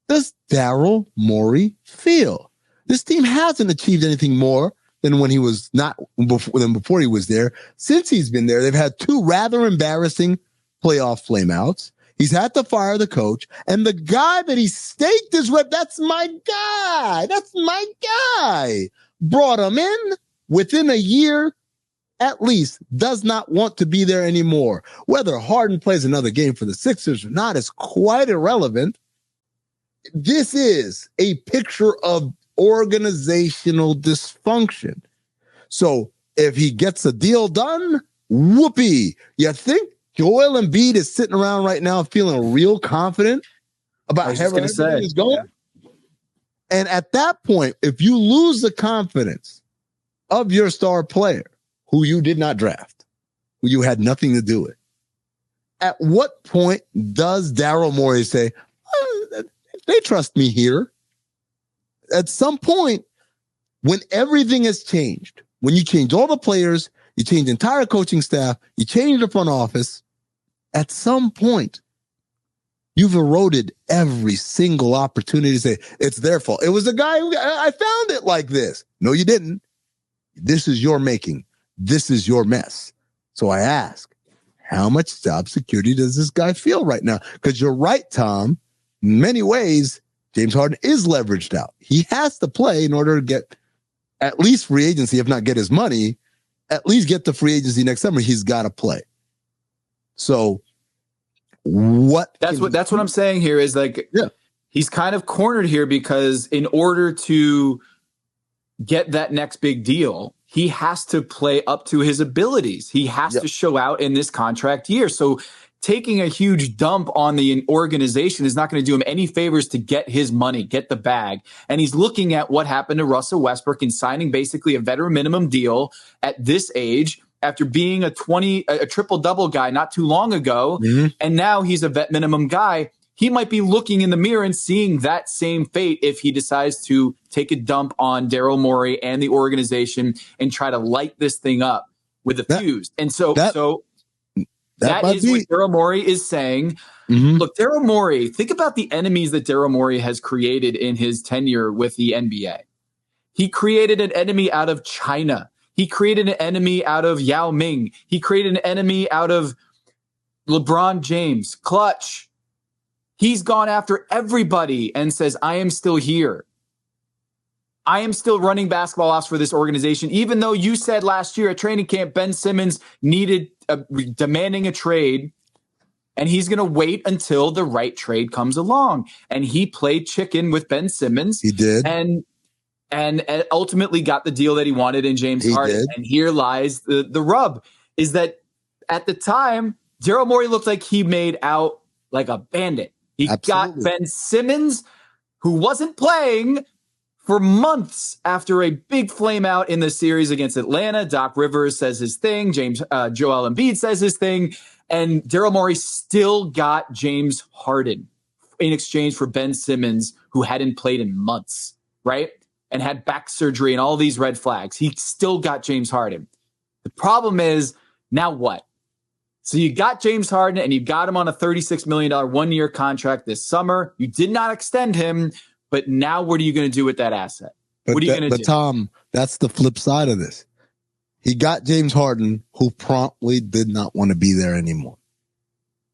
does Daryl Morey feel? This team hasn't achieved anything more than when he was not before he was there. Since he's been there, they've had 2 rather embarrassing playoff flameouts. He's had to fire the coach, and the guy that he staked his rep, that's my guy, brought him in within a year, at least, does not want to be there anymore. Whether Harden plays another game for the Sixers or not is quite irrelevant. This is a picture of organizational dysfunction. So if he gets a deal done, whoopee. You think Joel Embiid is sitting around right now feeling real confident about how everything is going? Yeah. And at that point, if you lose the confidence of your star player, who you did not draft, who you had nothing to do with, at what point does Daryl Morey say, they trust me here? At some point, when everything has changed, when you change all the players, you change the entire coaching staff, you change the front office, at some point, you've eroded every single opportunity to say, it's their fault. It was the guy who, I found it like this. No, you didn't. This is your making. This is your mess. So I ask, how much job security does this guy feel right now? Because you're right, Tom. In many ways, James Harden is leveraged out. He has to play in order to get at least free agency, if not get his money, at least get the free agency next summer. He's got to play. So that's what I'm saying here is like, he's kind of cornered here because in order to get that next big deal, he has to play up to his abilities. He has to show out in this contract year. So taking a huge dump on the organization is not going to do him any favors to get his money, get the bag. And he's looking at what happened to Russell Westbrook in signing basically a veteran minimum deal at this age after being a triple-double guy not too long ago. And now he's a vet minimum guy. He might be looking in the mirror and seeing that same fate if he decides to take a dump on Daryl Morey and the organization and try to light this thing up with a fuse. And so that is what Daryl Morey is saying. Look, Daryl Morey, think about the enemies that Daryl Morey has created in his tenure with the NBA. He created an enemy out of China. He created an enemy out of Yao Ming. He created an enemy out of LeBron James, Clutch. He's gone after everybody and says, I am still here. I am still running basketball ops for this organization, even though you said last year at training camp, Ben Simmons demanding a trade, and he's going to wait until the right trade comes along. And he played chicken with Ben Simmons. He did. And ultimately got the deal that he wanted in James Harden. And here lies the rub, is that at the time, Daryl Morey looked like he made out like a bandit. He got Ben Simmons, who wasn't playing for months after a big flame out in the series against Atlanta. Doc Rivers says his thing. Joel Embiid says his thing. And Daryl Morey still got James Harden in exchange for Ben Simmons, who hadn't played in months, right? And had back surgery and all these red flags. He still got James Harden. The problem is, now what? So you got James Harden and you got him on a $36 million one-year contract this summer. You did not extend him, but now what are you going to do with that asset? What are you going to do? But Tom, that's the flip side of this. He got James Harden, who promptly did not want to be there anymore.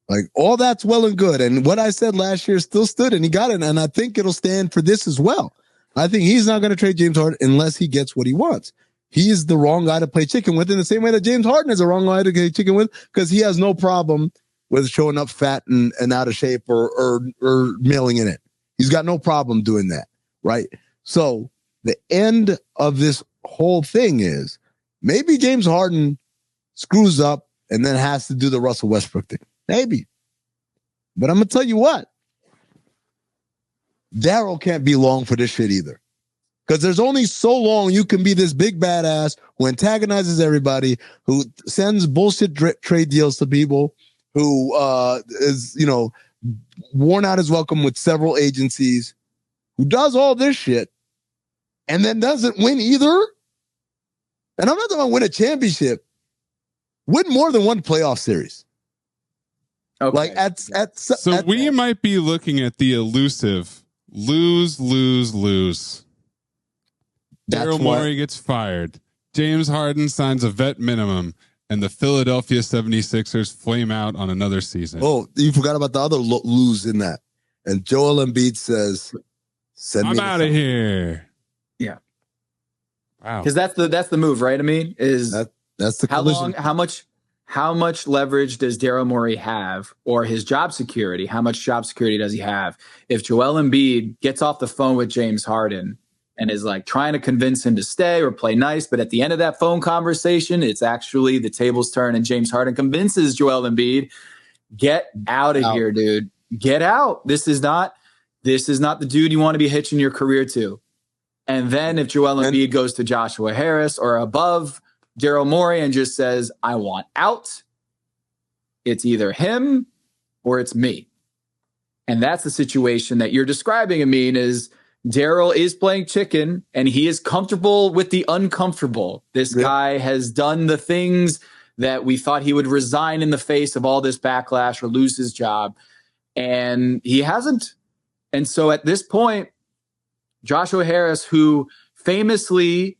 Like, all that's well and good. And what I said last year still stood, and he got it. And I think it'll stand for this as well. I think he's not going to trade James Harden unless he gets what he wants. He is the wrong guy to play chicken with in the same way that James Harden is the wrong guy to play chicken with, because he has no problem with showing up fat and out of shape or mailing in it. He's got no problem doing that, right? So the end of this whole thing is maybe James Harden screws up and then has to do the Russell Westbrook thing. Maybe. But I'm going to tell you what. Daryl can't be long for this shit either. Because there's only so long you can be this big badass who antagonizes everybody, who sends bullshit trade deals to people, who is, worn out his welcome with several agencies, who does all this shit and then doesn't win either. And I'm not talking about win a championship. Win more than one playoff series. Okay. Like we might be looking at the elusive lose. Daryl Morey gets fired. James Harden signs a vet minimum, and the Philadelphia 76ers flame out on another season. Oh, you forgot about the other lose in that. And Joel Embiid says, I'm out of here. Yeah. Wow. Because that's the move, right? I mean, that's the collision. How much leverage does Daryl Morey have, or his job security? How much job security does he have if Joel Embiid gets off the phone with James Harden and is like trying to convince him to stay or play nice, but at the end of that phone conversation, it's actually the tables turn and James Harden convinces Joel Embiid, get out of here, dude. Get out. This is not the dude you want to be hitching your career to. And then if Joel Embiid goes to Joshua Harris or above Daryl Morey and just says, I want out, it's either him or it's me. And that's the situation that you're describing, Amin, is Daryl is playing chicken and he is comfortable with the uncomfortable. This guy has done the things that we thought he would resign in the face of all this backlash or lose his job. And he hasn't. And so at this point, Joshua Harris, who famously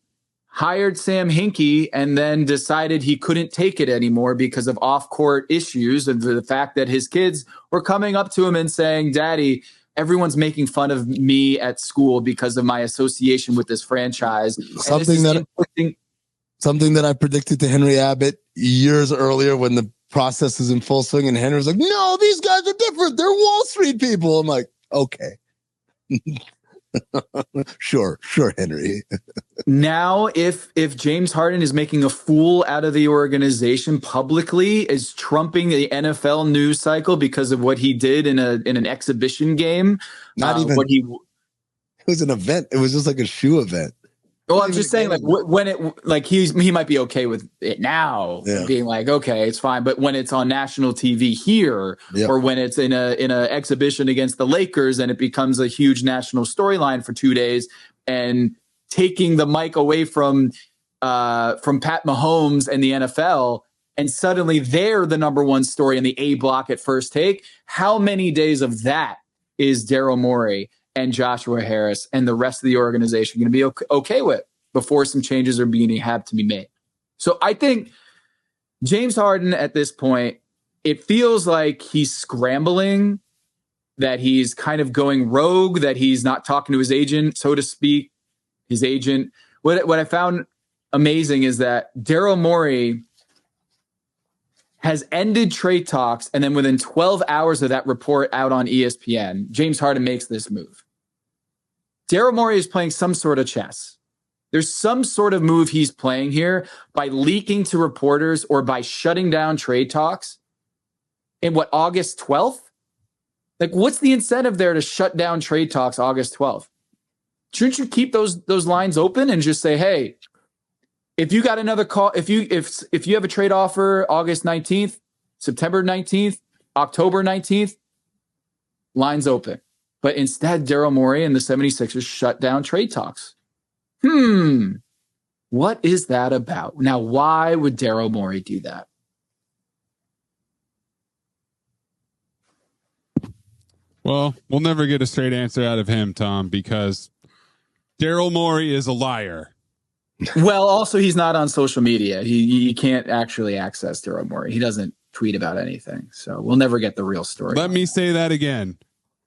hired Sam Hinkie and then decided he couldn't take it anymore because of off-court issues and the fact that his kids were coming up to him and saying, Daddy, everyone's making fun of me at school because of my association with this franchise. Something that I predicted to Henry Abbott years earlier when the process is in full swing, and Henry was like, no, these guys are different. They're Wall Street people. I'm like, okay. Sure, Henry. Now, if James Harden is making a fool out of the organization publicly, is trumping the NFL news cycle because of what he did in an exhibition game. Not even what he. It was an event. It was just like a shoe event. Well, I'm just saying, like when it, like he might be okay with it now, being like, okay, it's fine. But when it's on national TV here, or when it's in a exhibition against the Lakers, and it becomes a huge national storyline for 2 days, and taking the mic away from Pat Mahomes and the NFL, and suddenly they're the number one story in the A block at First Take. How many days of that is Daryl Morey and Joshua Harris and the rest of the organization going to be okay with before some changes are have to be made? So I think James Harden at this point, it feels like he's scrambling, that he's kind of going rogue, that he's not talking to his agent, so to speak. His agent. What I found amazing is that Daryl Morey has ended trade talks, and then within 12 hours of that report out on ESPN, James Harden makes this move. Daryl Morey is playing some sort of chess. There's some sort of move he's playing here by leaking to reporters or by shutting down trade talks in August 12th? Like, what's the incentive there to shut down trade talks August 12th? Shouldn't you keep those lines open and just say, hey, if you got another call, if you have a trade offer August 19th, September 19th, October 19th, lines open. But instead, Daryl Morey and the 76ers shut down trade talks. What is that about? Now, why would Daryl Morey do that? Well, we'll never get a straight answer out of him, Tom, because Daryl Morey is a liar. Well, also, he's not on social media. You can't actually access Daryl Morey. He doesn't tweet about anything. So we'll never get the real story. Let me say that again.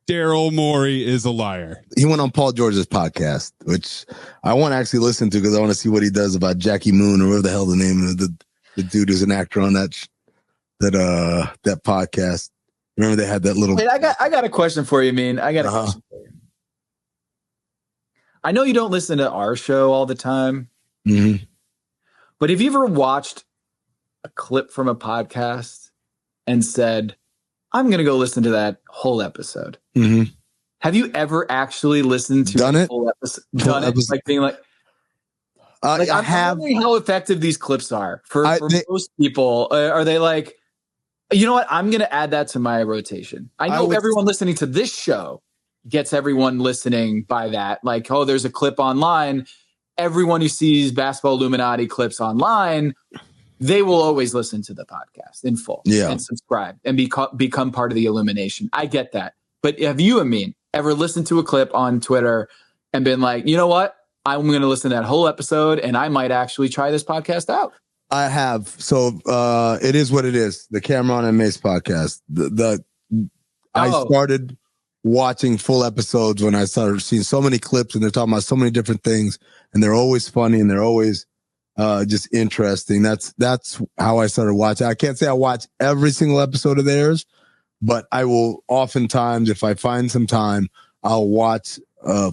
Daryl Morey is a liar. He went on Paul George's podcast, which I want to actually listen to because I want to see what he does about Jackie Moon or whatever the hell the name of the dude who's an actor on that podcast. Remember they had that little. Wait, I got a question for you, Amin. I got a question for you. I know you don't listen to our show all the time, but have you ever watched a clip from a podcast and said, I'm going to go listen to that whole episode? Have you ever actually listened to the whole episode? Done it? Like being like, I have. I'm wondering how effective these clips are for most people. Are they like, you know what? I'm going to add that to my rotation. I know everyone listening to this show gets everyone listening by that. Like, oh, there's a clip online. Everyone who sees basketball Illuminati clips online, they will always listen to the podcast in full and subscribe and become part of the Illumination. I get that. But have you, Amin, ever listened to a clip on Twitter and been like, you know what? I'm going to listen to that whole episode and I might actually try this podcast out? I have. So it is what it is. The Cameron and Mace podcast. I started watching full episodes when I started seeing so many clips and they're talking about so many different things and they're always funny and they're always just interesting. That's how I started watching. I can't say I watch every single episode of theirs, but I will oftentimes, if I find some time, I'll watch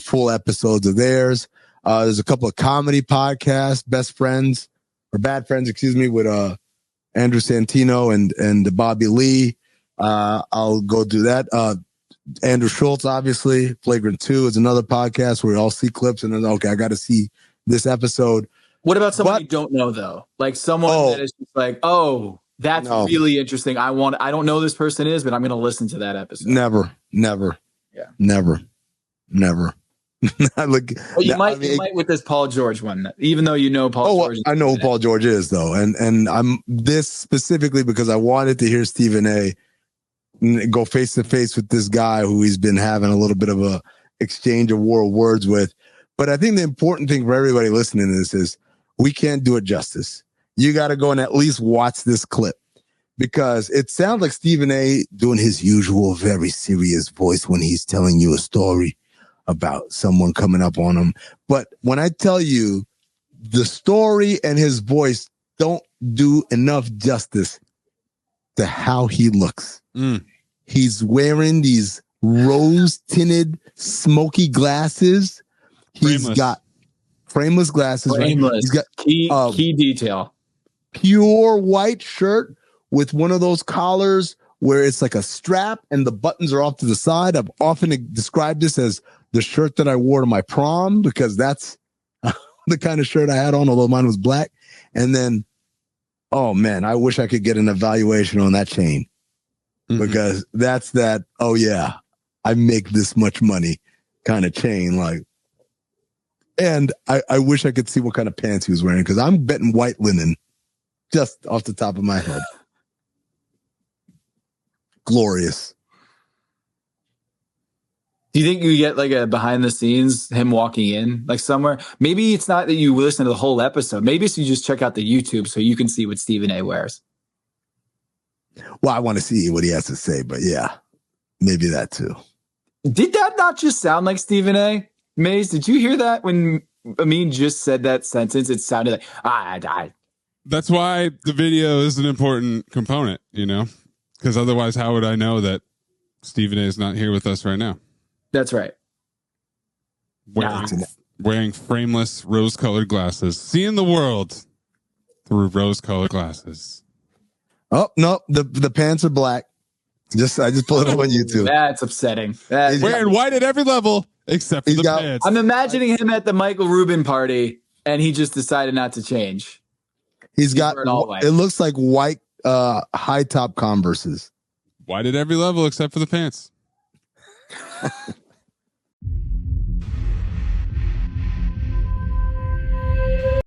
full episodes of theirs. There's a couple of comedy podcasts, Bad Friends, with Andrew Santino and Bobby Lee. I'll go do that. Andrew Schultz, obviously. Flagrant 2 is another podcast where we all see clips and then, okay, I got to see this episode. What about someone you don't know, though? Like someone that is just like, oh, that's really interesting. I don't know who this person is, but I'm going to listen to that episode. Never. Yeah. Never. Well, you might with this Paul George one, even though you know Paul George. I know who Paul George is, though. And I'm this specifically because I wanted to hear Stephen A. go face to face with this guy who he's been having a little bit of a exchange of war of words with. But I think the important thing for everybody listening to this is we can't do it justice. You got to go and at least watch this clip, because it sounds like Stephen A. doing his usual very serious voice when he's telling you a story about someone coming up on him. But when I tell you, the story and his voice don't do enough justice to how he looks. He's wearing these rose-tinted, smoky glasses. He's got frameless glasses. Frameless. Right? He's got key detail. Pure white shirt with one of those collars where it's like a strap and the buttons are off to the side. I've often described this as the shirt that I wore to my prom, because that's the kind of shirt I had on, although mine was black. And then, oh man, I wish I could get an evaluation on that chain, because that's that, oh yeah, I make this much money kind of chain. Like, and I wish I could see what kind of pants he was wearing, because I'm betting white linen just off the top of my head. Glorious. Do you think you get like a behind the scenes, him walking in like somewhere? Maybe it's not that you listen to the whole episode. Maybe it's you just check out the YouTube so you can see what Stephen A. wears. Well, I want to see what he has to say, but yeah, maybe that too. Did that not just sound like Stephen A.? Maze, did you hear that when Amin just said that sentence? It sounded like, I died. That's why the video is an important component, because otherwise, how would I know that Stephen A. is not here with us right now? That's right. Wearing frameless rose-colored glasses, seeing the world through rose-colored glasses. Oh no, the pants are black. I just pulled it up on YouTube. That's upsetting. Wearing white at every level except for the pants. I'm imagining him at the Michael Rubin party, and he just decided not to change. He's got it looks like white high top Converses. White at every level except for the pants.